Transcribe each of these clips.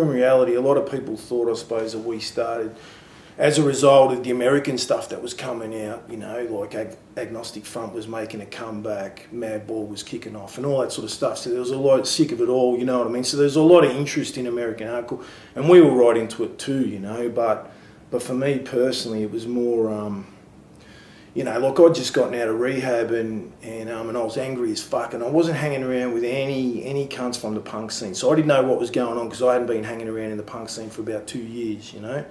Grim Reality, a lot of people thought, I suppose, that we started as a result of the American stuff that was coming out, you know, like Agnostic Front was making a comeback, Madball was kicking off and all that sort of stuff. So there was a lot sick of it all, you know what I mean? So there's a lot of interest in American hardcore, and we were right into it too, you know, but for me personally, it was more, you know, like I'd just gotten out of rehab and I was angry as fuck, and I wasn't hanging around with any cunts from the punk scene. So I didn't know what was going on because I hadn't been hanging around in the punk scene for about 2 years, you know.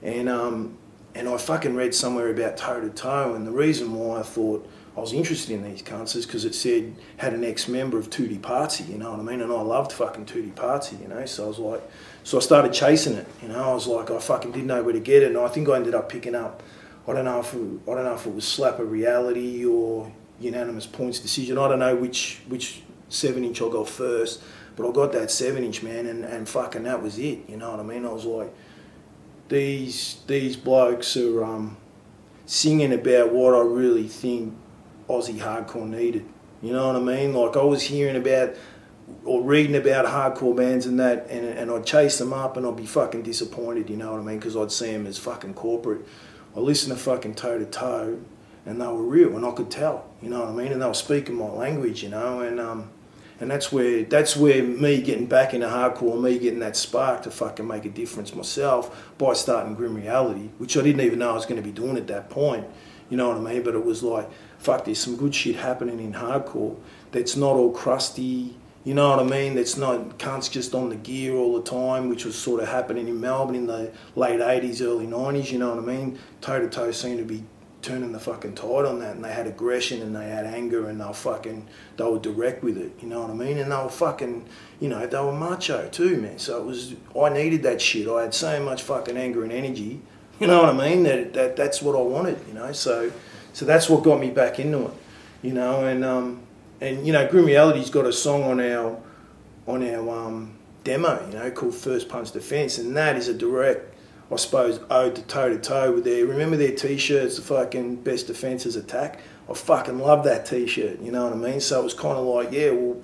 And I fucking read somewhere about Toe to Toe, and the reason why I thought I was interested in these cunts is because it said had an ex-member of Tootie Party, you know what I mean? And I loved fucking Tootie Party, you know. So I was like, so I started chasing it, you know. I was like, I fucking didn't know where to get it, and I think I ended up picking up, I don't know if it was Slap of Reality or Unanimous Points Decision. I don't know which 7-inch I got first, but I got that 7-inch, man, and fucking that was it, you know what I mean? I was like, these blokes are singing about what I really think Aussie hardcore needed. You know what I mean? Like I was hearing about or reading about hardcore bands and that, and I'd chase them up and I'd be fucking disappointed, you know what I mean? Because I'd see them as fucking corporate. I listened to fucking Toe to Toe, and they were real, and I could tell, you know what I mean? And they were speaking my language, you know, and that's where me getting back into hardcore, me getting that spark to fucking make a difference myself by starting Grim Reality, which I didn't even know I was going to be doing at that point, you know what I mean? But it was like, fuck, there's some good shit happening in hardcore that's not all crusty, you know what I mean? That's not cunts just on the gear all the time, which was sort of happening in Melbourne in the late 80s, early 90s, you know what I mean? Toe to Toe seemed to be turning the fucking tide on that, and they had aggression and they had anger, and they were direct with it, you know what I mean? And they were fucking, you know, they were macho too, man. So I needed that shit. I had so much fucking anger and energy, you know what I mean? That's what I wanted, you know. So that's what got me back into it, you know. And you know, Grim Reality's got a song on our demo, you know, called First Punch Defense, and that is a direct, I suppose, ode to Toe to Toe with remember their t-shirts, the fucking Best Defences Attack? I fucking love that t-shirt, you know what I mean? So it was kind of like, yeah, well,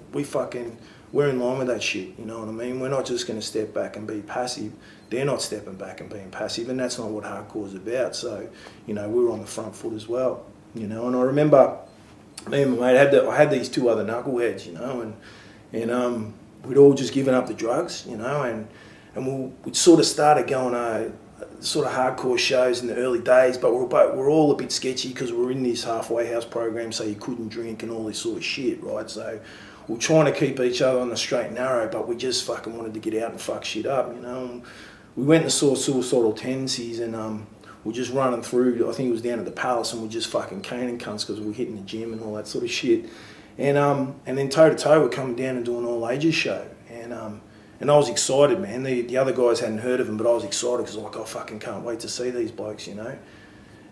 we're in line with that shit, you know what I mean? We're not just going to step back and be passive. They're not stepping back and being passive, and that's not what hardcore's about. So, you know, we were on the front foot as well, you know. And I remember me and my mate, I had these two other knuckleheads, you know, and we'd all just given up the drugs, you know, and we'd sort of started going sort of hardcore shows in the early days, but we're all a bit sketchy because we're in this halfway house program, so you couldn't drink and all this sort of shit, right? So we're trying to keep each other on the straight and narrow, but we just fucking wanted to get out and fuck shit up, you know. And we went and saw Suicidal Tendencies, and we're just running through, I think it was down at the Palace, and we're just fucking caning cunts because we were hitting the gym and all that sort of shit. And then Toe to Toe were coming down and doing an all ages show, and I was excited, man. The other guys hadn't heard of them, but I was excited because I was like, I fucking can't wait to see these blokes, you know.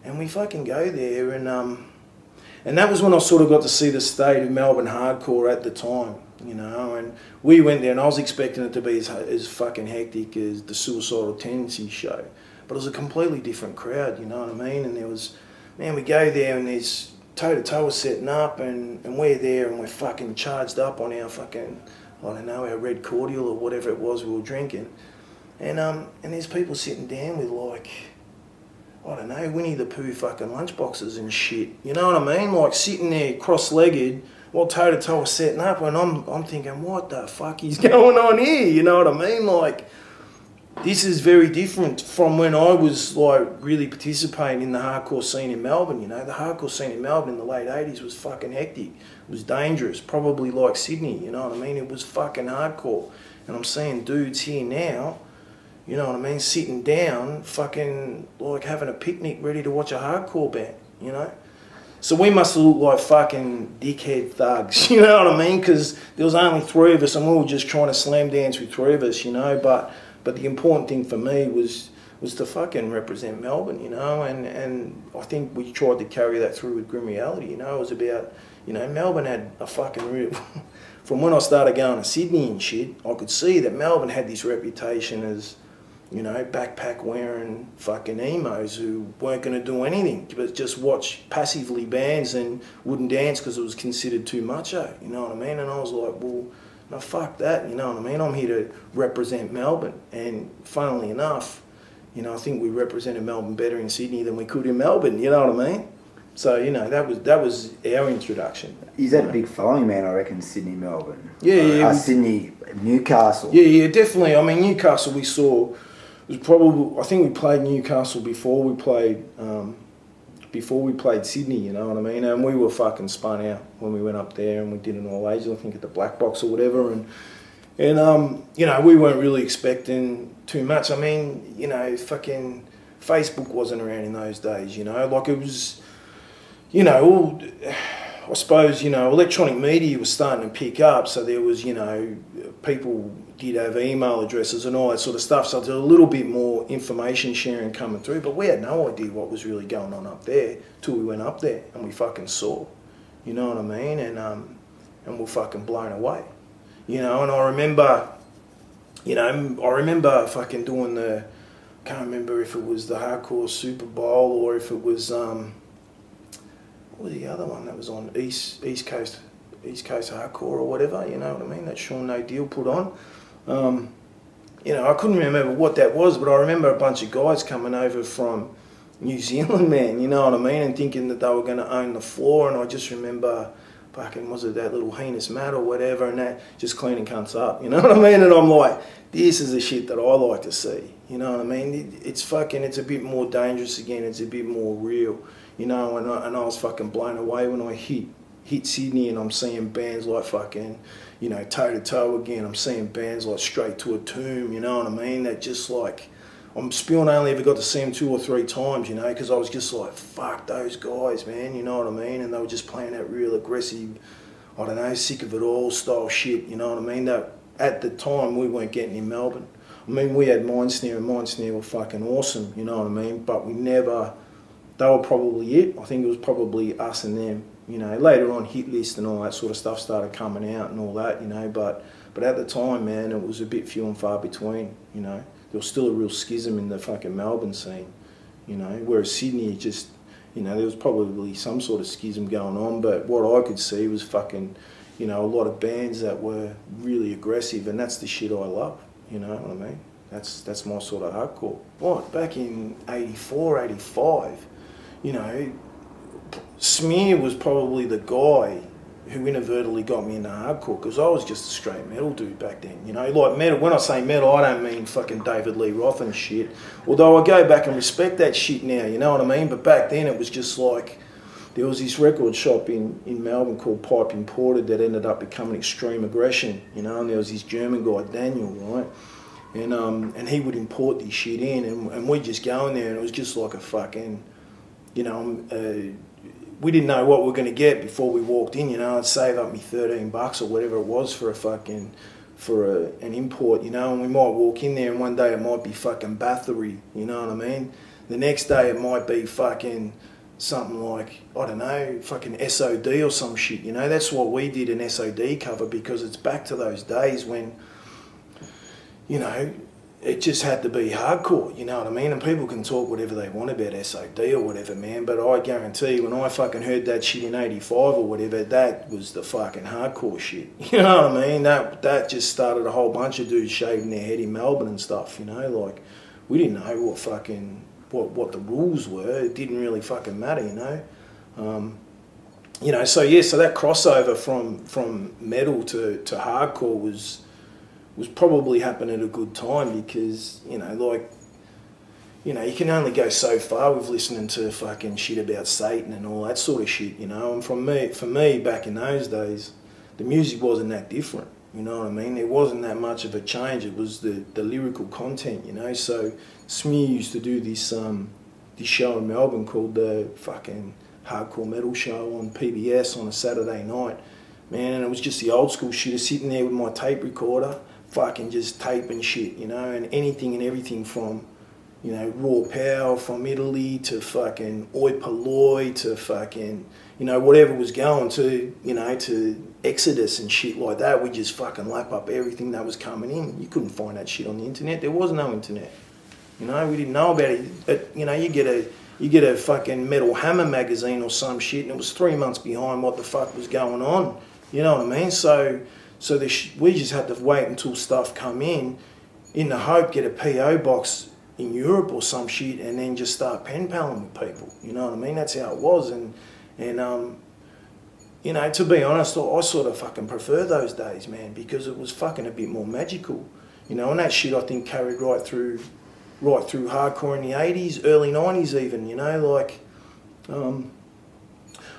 And we fucking go there, and that was when I sort of got to see the state of Melbourne hardcore at the time, you know. And we went there, and I was expecting it to be as fucking hectic as the Suicidal Tendencies show, but it was a completely different crowd, you know what I mean? And there was, man, we go there, and there's Toe to Toe was setting up, and we're there, and we're fucking charged up on our fucking, I don't know, our red cordial or whatever it was we were drinking. And there's people sitting down with like, I don't know, Winnie the Pooh fucking lunchboxes and shit. You know what I mean? Like sitting there cross-legged while Toe to Toe was setting up, and I'm thinking, what the fuck is going on here? You know what I mean? Like, this is very different from when I was like really participating in the hardcore scene in Melbourne, you know. The hardcore scene in Melbourne in the late 80s was fucking hectic. It was dangerous, probably like Sydney, you know what I mean? It was fucking hardcore. And I'm seeing dudes here now, you know what I mean, sitting down, fucking like having a picnic ready to watch a hardcore band, you know. So we must have looked like fucking dickhead thugs, you know what I mean? Because there was only 3 of us, and we were just trying to slam dance with 3 of us, you know. But the important thing for me was to fucking represent Melbourne, you know, and I think we tried to carry that through with Grim Reality, you know. It was about, you know, Melbourne had a fucking real... From when I started going to Sydney and shit, I could see that Melbourne had this reputation as, you know, backpack wearing fucking emos who weren't going to do anything but just watch passively bands and wouldn't dance because it was considered too macho, you know what I mean? And I was like, well, No, fuck that, you know what I mean? I'm here to represent Melbourne. And funnily enough, you know, I think we represented Melbourne better in Sydney than we could in Melbourne, you know what I mean? So, you know, that was our introduction. He's had a big following, man, I reckon, Sydney, Melbourne. Yeah. Sydney, Newcastle. Yeah, definitely. I mean, Newcastle we saw, was probably, I think we played Newcastle before we played Sydney, you know what I mean? And we were fucking spun out when we went up there and we did an all ages, I think at the Black Box or whatever. And you know, we weren't really expecting too much. I mean, you know, fucking Facebook wasn't around in those days, you know? Like it was, you know, I suppose, you know, electronic media was starting to pick up, so there was, you know, people did have email addresses and all that sort of stuff, so there's a little bit more information sharing coming through, but we had no idea what was really going on up there till we went up there and we fucking saw, you know what I mean, and we're fucking blown away, you know. And I remember fucking doing the, I can't remember if it was the Hardcore Super Bowl or if it was, what was the other one that was on East Coast Hardcore or whatever, you know what I mean, that Sean O'Deal put on. You know, I couldn't remember what that was, but I remember a bunch of guys coming over from New Zealand, man, you know what I mean, and thinking that they were going to own the floor. And I just remember fucking, was it that little heinous Matt or whatever, and that just cleaning cunts up, you know what I mean? And I'm like, this is the shit that I like to see, you know what I mean? It's a bit more dangerous again, it's a bit more real, you know. And I was fucking blown away when I hit Sydney and I'm seeing bands like fucking, you know, Toe to Toe again. I'm seeing bands like Straight to a Tomb, you know what I mean? That just like, I'm spewing, I only ever got to see them 2 or 3 times, you know, because I was just like, fuck those guys, man, you know what I mean? And they were just playing that real aggressive, I don't know, sick of it all style shit, you know what I mean? That at the time we weren't getting in Melbourne. I mean, we had Mindsnare, and Mindsnare were fucking awesome, you know what I mean? But we never, they were probably it. I think it was probably us and them. You know, later on Hit List and all that sort of stuff started coming out and all that, you know, but at the time, man, it was a bit few and far between, you know. There was still a real schism in the fucking Melbourne scene, you know, whereas Sydney just, you know, there was probably some sort of schism going on, but what I could see was fucking, you know, a lot of bands that were really aggressive, and that's the shit I love, you know what I mean? That's my sort of hardcore. What, back in 84, 85, you know, Smear was probably the guy who inadvertently got me into hardcore, because I was just a straight metal dude back then, you know. Like metal, when I say metal, I don't mean fucking David Lee Roth and shit, although I go back and respect that shit now, you know what I mean? But back then it was just like, there was this record shop in Melbourne called Pipe Imported that ended up becoming Extreme Aggression, you know, and there was this German guy, Daniel, right? And he would import this shit in, and we'd just go in there, and it was just like a fucking, you know, we didn't know what we were going to get before we walked in, you know. I'd save up me $13 or whatever it was for an import, you know, and we might walk in there and one day it might be fucking Bathory, you know what I mean? The next day it might be fucking something like, I don't know, fucking SOD or some shit, you know. That's what we did, an SOD cover, because it's back to those days when, you know, it just had to be hardcore, you know what I mean? And people can talk whatever they want about SOD or whatever, man, but I guarantee when I fucking heard that shit in 85 or whatever, that was the fucking hardcore shit, you know what I mean? That just started a whole bunch of dudes shaving their head in Melbourne and stuff, you know, like, we didn't know what the rules were. It didn't really fucking matter, you know? You know, so yeah, so that crossover from metal to hardcore was probably happening at a good time, because, you know, like, you know, you can only go so far with listening to fucking shit about Satan and all that sort of shit, you know. And for me, back in those days, the music wasn't that different, you know what I mean? There wasn't that much of a change. It was the lyrical content, you know. So Smear used to do this show in Melbourne called the fucking Hardcore Metal Show on PBS on a Saturday night, man, and it was just the old school shit of sitting there with my tape recorder, fucking just taping shit, you know, and anything and everything from, you know, Raw Power from Italy to fucking Oi Polloi to fucking, you know, whatever was going to, you know, to Exodus and shit like that. We just fucking lap up everything that was coming in. You couldn't find that shit on the internet. There was no internet, you know. We didn't know about it. But, you know, you get a fucking Metal Hammer magazine or some shit, and it was 3 months behind what the fuck was going on, you know what I mean? So So we just had to wait until stuff come in the hope get a PO box in Europe or some shit, and then just start pen paling with people. You know what I mean? That's how it was, and you know, to be honest, I sort of fucking prefer those days, man, because it was fucking a bit more magical. You know, and that shit I think carried right through hardcore in the 80s, early 90s even, you know, like, I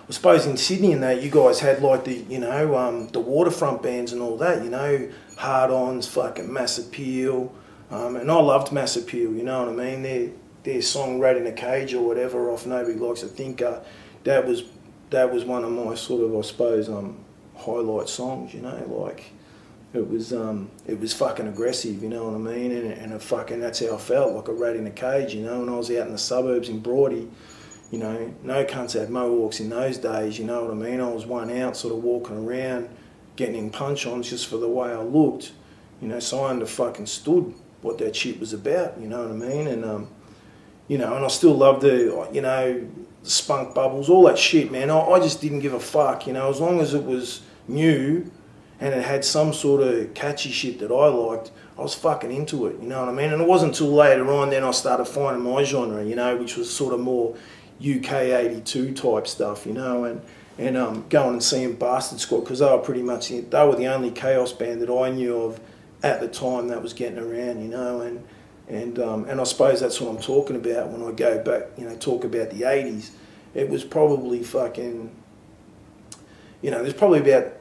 suppose in Sydney and that, you guys had like the, you know, the waterfront bands and all that, you know, Hard-Ons, fucking Mass Appeal, and I loved Mass Appeal, you know what I mean? Their song Rat in a Cage or whatever off Nobody Likes a Thinker, that was one of my sort of, I suppose, highlight songs, you know, like, it was fucking aggressive, you know what I mean? And it fucking, that's how I felt, like a rat in a cage, you know, when I was out in the suburbs in Broady, you know, no cunts had mohawks in those days, you know what I mean? I was one out, sort of walking around, getting in punch-ons just for the way I looked, you know, so I understood what that shit was about, you know what I mean? And, you know, and I still loved the, you know, spunk bubbles, all that shit, man. I just didn't give a fuck, you know, as long as it was new and it had some sort of catchy shit that I liked, I was fucking into it, you know what I mean? And it wasn't until later on then I started finding my genre, you know, which was sort of more UK 82 type stuff, you know, and going and seeing Bastard Squad, because they were pretty much, they were the only Chaos band that I knew of at the time that was getting around, you know, and I suppose that's what I'm talking about when I go back, you know, talk about the 80s. It was probably fucking, you know, there's probably about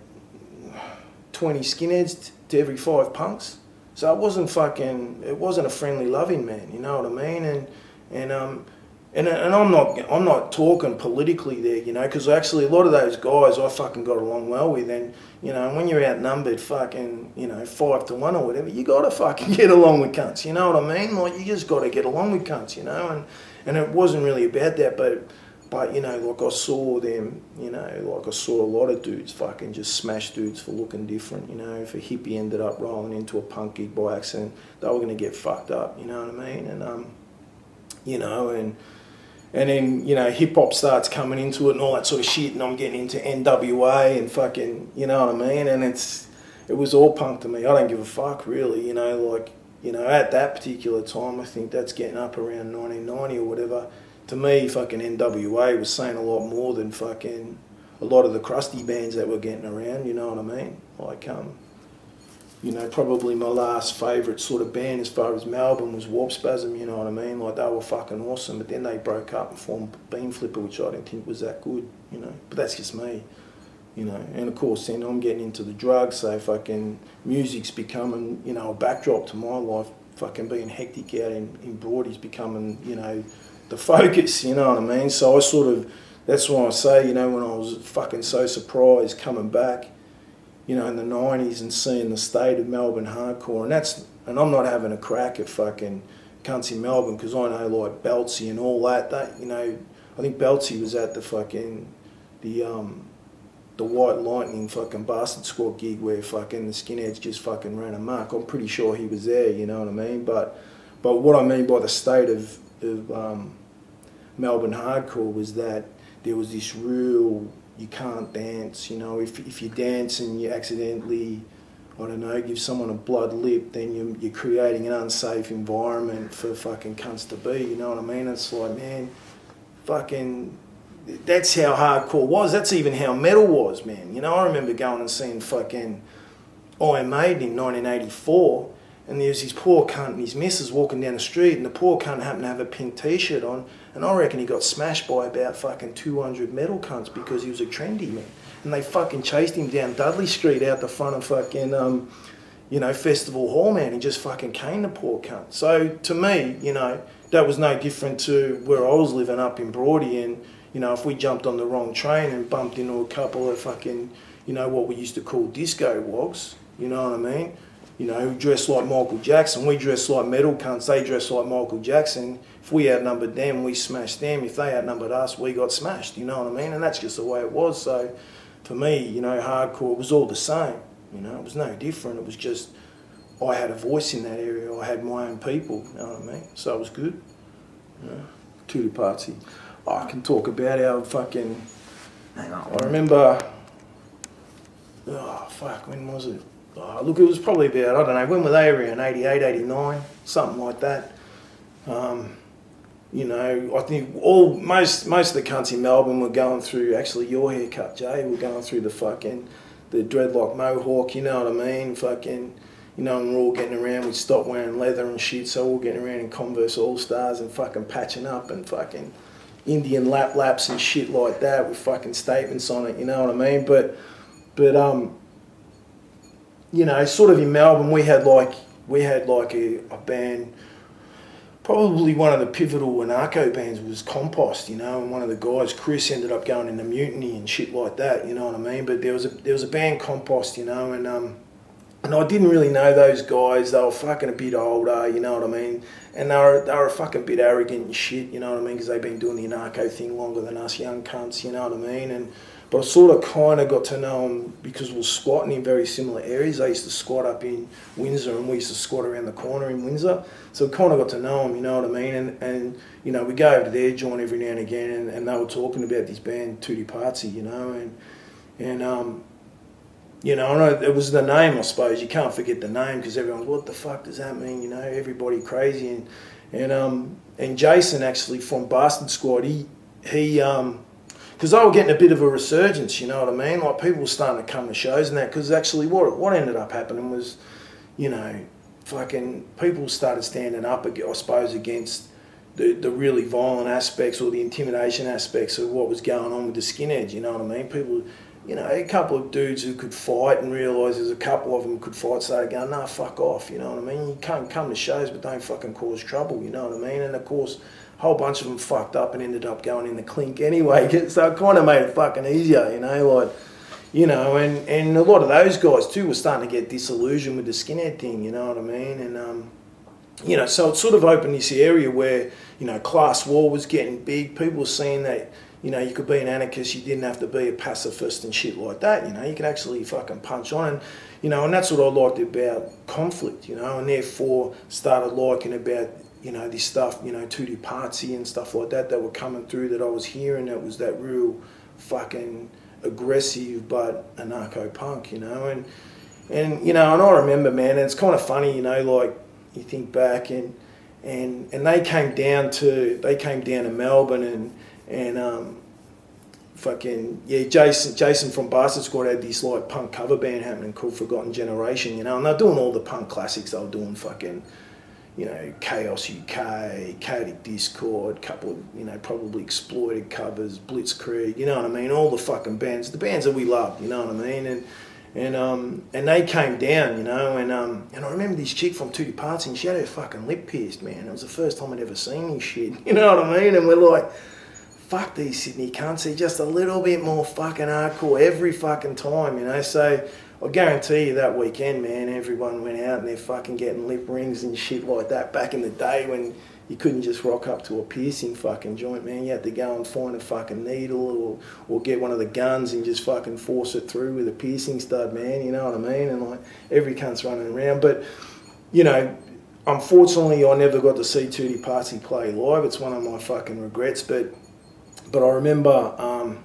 20 skinheads to every 5 punks. So it wasn't a friendly loving, man, you know what I mean? And I'm not talking politically there, you know, because actually a lot of those guys I fucking got along well with, and, you know, when you're outnumbered fucking, you know, 5 to 1 or whatever, you got to fucking get along with cunts, you know what I mean? Like, you just got to get along with cunts, you know, and it wasn't really about that, but, you know, like I saw them, you know, like I saw a lot of dudes fucking just smash dudes for looking different, you know. If a hippie ended up rolling into a punk gig by accident, they were going to get fucked up, you know what I mean? And, you know, and then, you know, hip-hop starts coming into it and all that sort of shit, and I'm getting into NWA and fucking, you know what I mean? And it was all punk to me. I don't give a fuck, really, you know, like, you know, at that particular time, I think that's getting up around 1990 or whatever. To me, fucking NWA was saying a lot more than fucking a lot of the crusty bands that were getting around, you know what I mean? Like, you know, probably my last favourite sort of band as far as Melbourne was Warp Spasm, you know what I mean? Like, they were fucking awesome, but then they broke up and formed Beam Flipper, which I didn't think was that good, you know? But that's just me, you know? And of course, then I'm getting into the drugs, so fucking music's becoming, you know, a backdrop to my life. Fucking being hectic out in Broady's becoming, you know, the focus, you know what I mean? So I sort of, that's why I say, you know, when I was fucking so surprised coming back, you know, in the 90s and seeing the state of Melbourne hardcore, and I'm not having a crack at fucking cunts in Melbourne, because I know like Beltsy and all that, you know, I think Beltsy was at the fucking, the White Lightning fucking Bastard Squad gig where fucking the skinheads just fucking ran amok. I'm pretty sure he was there, you know what I mean? But what I mean by the state of Melbourne hardcore was that there was this real, you can't dance, you know, if you dance and you accidentally, I don't know, give someone a blood lip, then you're creating an unsafe environment for fucking cunts to be, you know what I mean? It's like, man, fucking, that's how hardcore was. That's even how metal was, man. You know, I remember going and seeing fucking Iron Maiden in 1984, and there was this poor cunt and his missus walking down the street, and the poor cunt happened to have a pink t-shirt on, and I reckon he got smashed by about fucking 200 metal cunts because he was a trendy man. And they fucking chased him down Dudley Street out the front of fucking, you know, Festival Hall, man. He just fucking caned the poor cunt. So to me, you know, that was no different to where I was living up in Broady, and, you know, if we jumped on the wrong train and bumped into a couple of fucking, you know, what we used to call disco wogs, you know what I mean? You know, who dressed like Michael Jackson. We dressed like metal cunts. They dressed like Michael Jackson. If we outnumbered them, we smashed them. If they outnumbered us, we got smashed. You know what I mean? And that's just the way it was. So for me, you know, hardcore was all the same. You know, it was no different. It was just I had a voice in that area. I had my own people. You know what I mean? So it was good. You know, tutti party. I can talk about our fucking... Hang on. I remember... oh fuck, when was it? Oh, look, it was probably about, I don't know, when were they around? 88, 89, something like that. You know, I think most of the cunts in Melbourne were going through, actually your haircut, Jay, were going through the dreadlock mohawk, you know what I mean? Fucking, you know, and we're all getting around, we stopped wearing leather and shit, so we're all getting around in Converse All-Stars and fucking patching up and fucking Indian laps and shit like that with fucking statements on it, you know what I mean? But you know, sort of in Melbourne, we had like a band. Probably one of the pivotal Anarcho bands was Compost, you know, and one of the guys, Chris, ended up going into Mutiny and shit like that, you know what I mean? But there was a band, Compost, you know, and I didn't really know those guys. They were fucking a bit older, you know what I mean? And they were a fucking bit arrogant and shit, you know what I mean? Because they've been doing the Anarcho thing longer than us young cunts, you know what I mean? But I sort of kind of got to know them because we were squatting in very similar areas. They used to squat up in Windsor and we used to squat around the corner in Windsor. So I kind of got to know them, you know what I mean? And you know, we go over to their joint every now and again and they were talking about this band, Tutti Pazzi, you know, and you know, I know it was the name, I suppose. You can't forget the name because everyone's, what the fuck does that mean? You know, everybody crazy. And Jason actually from Bastard Squad, he because they were getting a bit of a resurgence, you know what I mean? Like people were starting to come to shows and that, because actually what ended up happening was, you know, fucking people started standing up, I suppose, against the really violent aspects or the intimidation aspects of what was going on with the skinheads, you know what I mean? People, you know, a couple of dudes who could fight and realised there's a couple of them who could fight started going, nah, fuck off, you know what I mean? You can't come to shows but don't fucking cause trouble, you know what I mean? And of course, a whole bunch of them fucked up and ended up going in the clink anyway, so it kind of made it fucking easier, you know, like, you know, and a lot of those guys too were starting to get disillusioned with the skinhead thing, you know what I mean? And, you know, so it sort of opened this area where, you know, class war was getting big. People were seeing that, you know, you could be an anarchist, you didn't have to be a pacifist and shit like that, you know, you could actually fucking punch on. And, you know, and that's what I liked about conflict, you know, and therefore started liking about, you know, this stuff, you know, Tutti Pazzi and stuff like that were coming through that I was hearing. That was that real fucking aggressive but anarcho punk, you know, and you know, and I remember, man, and it's kind of funny, you know, like you think back and they came down to Melbourne and fucking yeah, Jason from Bastard Squad had this like punk cover band happening called Forgotten Generation, you know, and they're doing all the punk classics. They were doing fucking, you know, Chaos UK, Chaotic Discord, couple of, you know, probably exploited covers, Blitzkrieg, you know what I mean? All the fucking bands, the bands that we loved, you know what I mean? And they came down, you know, and I remember this chick from Tutti Pazzi, and she had her fucking lip pierced, man. It was the first time I'd ever seen this shit, you know what I mean? And we're like, fuck these Sydney cunts, they're just a little bit more fucking hardcore every fucking time, you know? So I guarantee you that weekend, man, everyone went out and they're fucking getting lip rings and shit like that. Back in the day when you couldn't just rock up to a piercing fucking joint, man. You had to go and find a fucking needle or get one of the guns and just fucking force it through with a piercing stud, man, you know what I mean? And like every cunt's running around. But, you know, unfortunately I never got to see Tutti Pazzi play live. It's one of my fucking regrets. But I remember...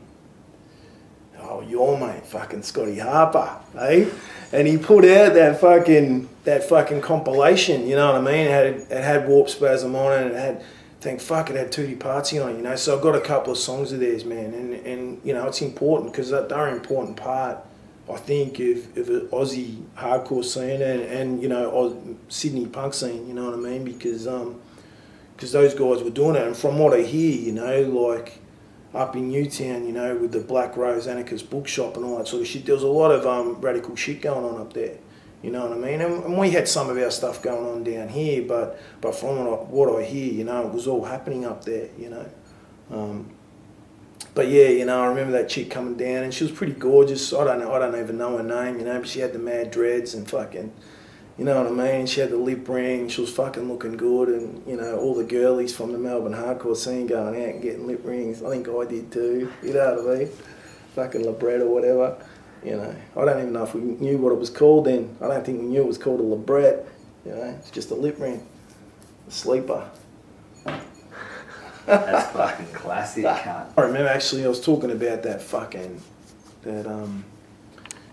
your mate, fucking Scotty Harper, eh? And he put out that fucking compilation, you know what I mean? It had Warp Spasm on it, and it had Tutti Pazzi on it, you know? So I got a couple of songs of theirs, man, and you know, it's important because they're an important part, I think, of the Aussie hardcore scene and you know, Sydney punk scene, you know what I mean? Because those guys were doing it, and from what I hear, you know, like, up in Newtown, you know, with the Black Rose Anarchist bookshop and all that sort of shit, there was a lot of radical shit going on up there, you know what I mean? And we had some of our stuff going on down here, but from what I hear, you know, it was all happening up there, you know. But yeah, you know, I remember that chick coming down, and she was pretty gorgeous. I don't even know her name, you know, but she had the mad dreads and fucking, you know what I mean? She had the lip ring, she was fucking looking good, and, you know, all the girlies from the Melbourne hardcore scene going out and getting lip rings. I think I did too, you know what I mean? Fucking labret or whatever, you know. I don't even know if we knew what it was called then. I don't think we knew it was called a labret, you know. It's just a lip ring, a sleeper. That's fucking classic, cunt. I remember actually I was talking about that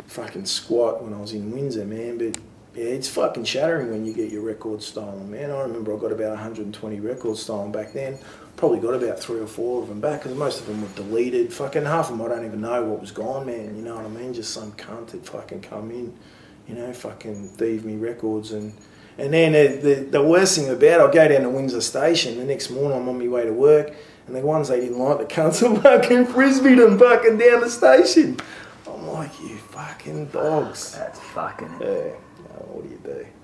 fucking squat when I was in Windsor, man. But yeah, it's fucking shattering when you get your records stolen, man. I remember I got about 120 records stolen back then. Probably got about 3 or 4 of them back because most of them were deleted. Fucking half of them I don't even know what was gone, man. You know what I mean? Just some cunt had fucking come in, you know, fucking thieved me records. And then the worst thing about it, I go down to Windsor Station. The next morning I'm on my way to work, and the ones they didn't like, the cunts are fucking frisbeed them fucking down the station. I'm like, you fucking dogs. That's fucking... Yeah, no, what do you do?